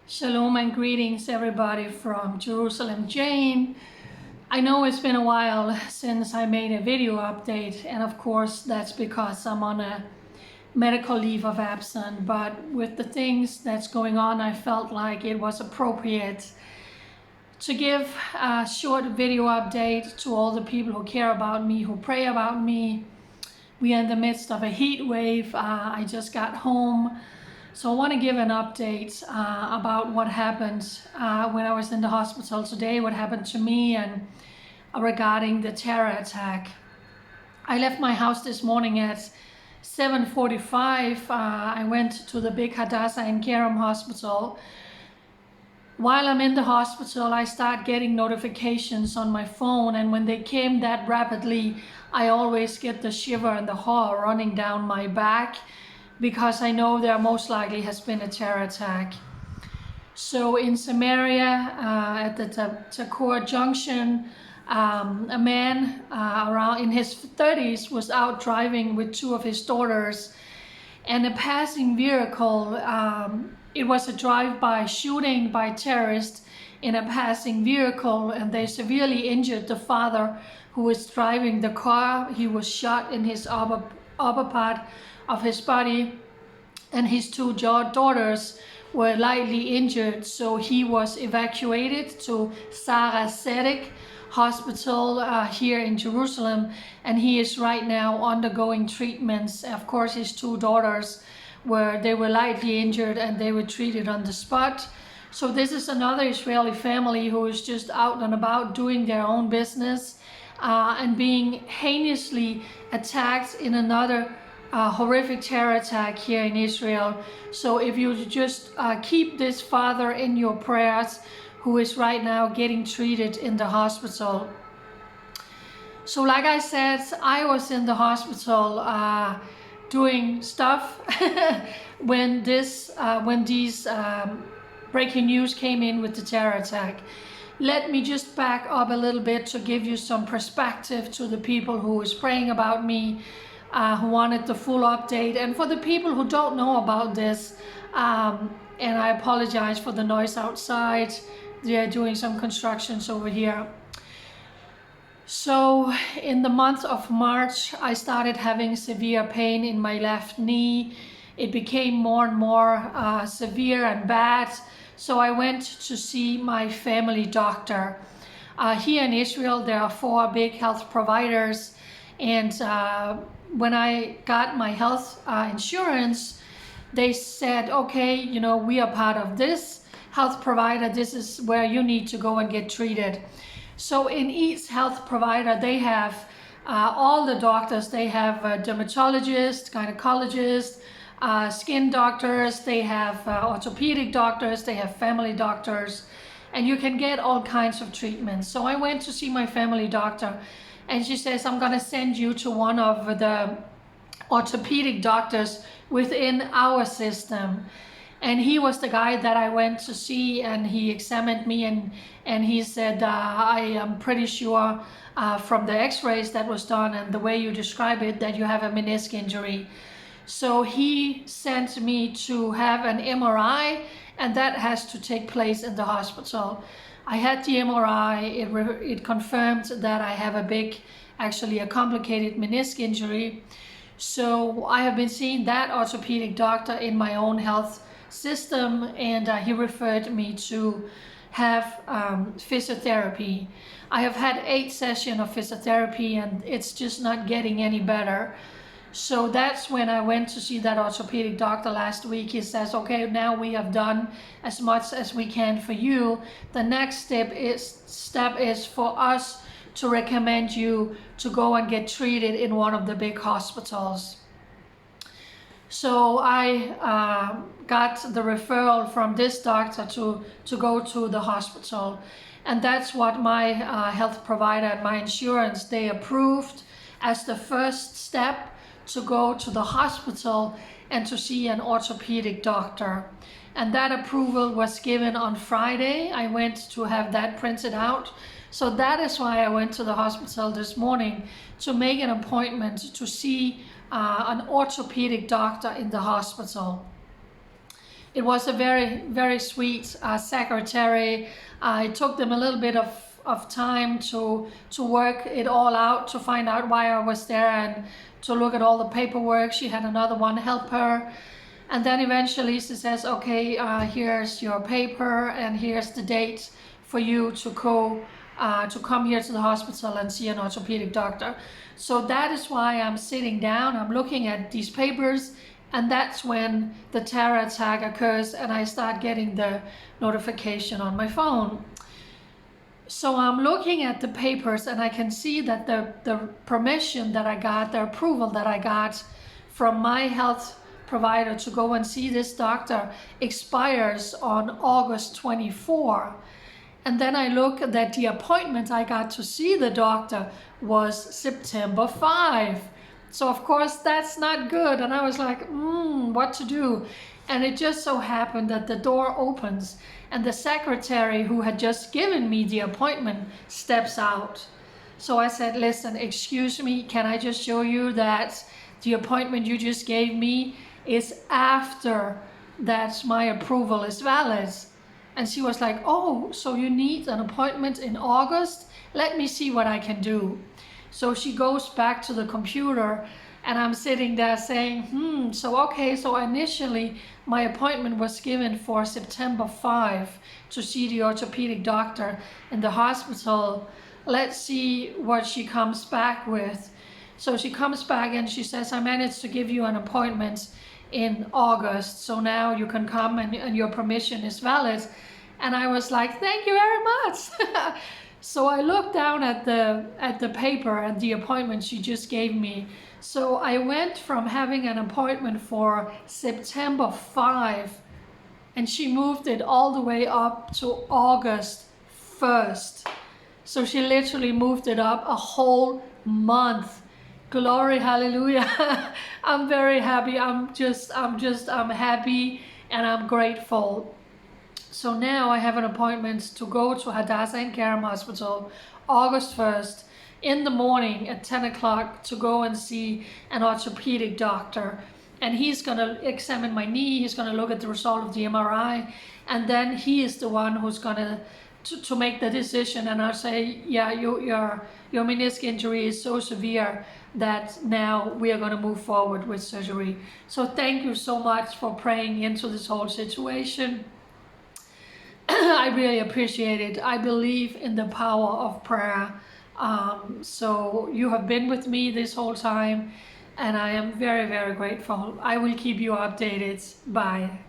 Shalom and greetings everybody from Jerusalem. Jane, I know it's been a while since I made a video update, and of course that's because I'm on a medical leave of absence, but with the things that's going on, I felt like it was appropriate to give a short video update to all the people who care about me, who pray about me. We are in the midst of a heat wave. I just got home. So I want to give an update about what happened when I was in the hospital today, what happened to me, and regarding the terror attack. I left my house this morning at 7:45. I went to the big Hadassah in Kerem hospital. While I'm in the hospital, I start getting notifications on my phone, and when they came that rapidly, I always get the shiver and the horror running down my back, because I know there most likely has been a terror attack. So in Samaria, at the Takor Junction, a man around in his 30s was out driving with two of his daughters, and a passing vehicle, it was a drive-by shooting by terrorists in a passing vehicle, and they severely injured the father who was driving the car. He was shot in his upper part of his body, and his two daughters were lightly injured, so he was evacuated to Sarah Zedek Hospital here in Jerusalem, and he is right now undergoing treatments. Of course, his two daughters were lightly injured and they were treated on the spot. So this is another Israeli family who is just out and about doing their own business and being heinously attacked in another horrific terror attack here in Israel. So if you just keep this father in your prayers, who is right now getting treated in the hospital. So like I said, I was in the hospital doing stuff when these breaking news came in with the terror attack. Let me just back up a little bit to give you some perspective to the people who is praying about me, who wanted the full update, and for the people who don't know about this, and I apologize for the noise outside. They're doing some constructions over here. So in the month of March, I started having severe pain in my left knee. It became more and more severe and bad. So I went to see my family doctor. Here in Israel, there are 4 big health providers, and when I got my health insurance, they said, okay, you know, we are part of this health provider. This is where you need to go and get treated. So in each health provider, they have all the doctors. They have dermatologists, gynecologists, skin doctors, they have orthopedic doctors, they have family doctors, and you can get all kinds of treatments. So I went to see my family doctor, and she says, I'm going to send you to one of the orthopedic doctors within our system. And he was the guy that I went to see, and he examined me, and he said, I am pretty sure from the x-rays that was done and the way you describe it, that you have a menisc injury. So he sent me to have an MRI, and that has to take place in the hospital. I had the MRI, it confirmed that I have actually a complicated menisc injury. So I have been seeing that orthopedic doctor in my own health system, and he referred me to have physiotherapy. I have had 8 sessions of physiotherapy, and it's just not getting any better. So that's when I went to see that orthopedic doctor last week. He says, okay, now we have done as much as we can for you. The next step is for us to recommend you to go and get treated in one of the big hospitals. So I got the referral from this doctor to go to the hospital. And that's what my health provider and my insurance, they approved as the first step, to go to the hospital and to see an orthopedic doctor. And that approval was given on Friday. I went to have that printed out. So that is why I went to the hospital this morning, to make an appointment to see an orthopedic doctor in the hospital. it was a very, very sweet secretary. It took them a little bit of time to work it all out, to find out why I was there and to look at all the paperwork. She had another one help her. And then eventually she says, okay, here's your paper and here's the date for you to come here to the hospital and see an orthopedic doctor. So that is why I'm sitting down, I'm looking at these papers, and that's when the terror attack occurs and I start getting the notification on my phone. So I'm looking at the papers and I can see that the permission that I got, the approval that I got from my health provider to go and see this doctor expires on August 24. And then I look that the appointment I got to see the doctor was September 5. So of course that's not good. And I was like, what to do? And it just so happened that the door opens and the secretary who had just given me the appointment steps out. So I said, listen, excuse me, can I just show you that the appointment you just gave me is after that my approval is valid? And she was like, oh, so you need an appointment in August? Let me see what I can do. So she goes back to the computer and I'm sitting there saying, so initially my appointment was given for September 5 to see the orthopedic doctor in the hospital. Let's see what she comes back with. So she comes back and she says, I managed to give you an appointment in August, so now you can come and your permission is valid. And I was like, thank you very much. So I looked down at the paper and the appointment she just gave me. So I went from having an appointment for September 5 and she moved it all the way up to August 1st. So she literally moved it up a whole month. Glory, hallelujah. I'm very happy. I'm happy and I'm grateful. So now I have an appointment to go to Hadassah and Karam Hospital August 1st in the morning at 10 o'clock to go and see an orthopedic doctor. And he's going to examine my knee. He's going to look at the result of the MRI. And then he is the one who's going to make the decision. And I'll say, yeah, your menisc injury is so severe that now we are going to move forward with surgery. So thank you so much for praying into this whole situation. I really appreciate it. I believe in the power of prayer. So you have been with me this whole time and I am very, very grateful. I will keep you updated. Bye.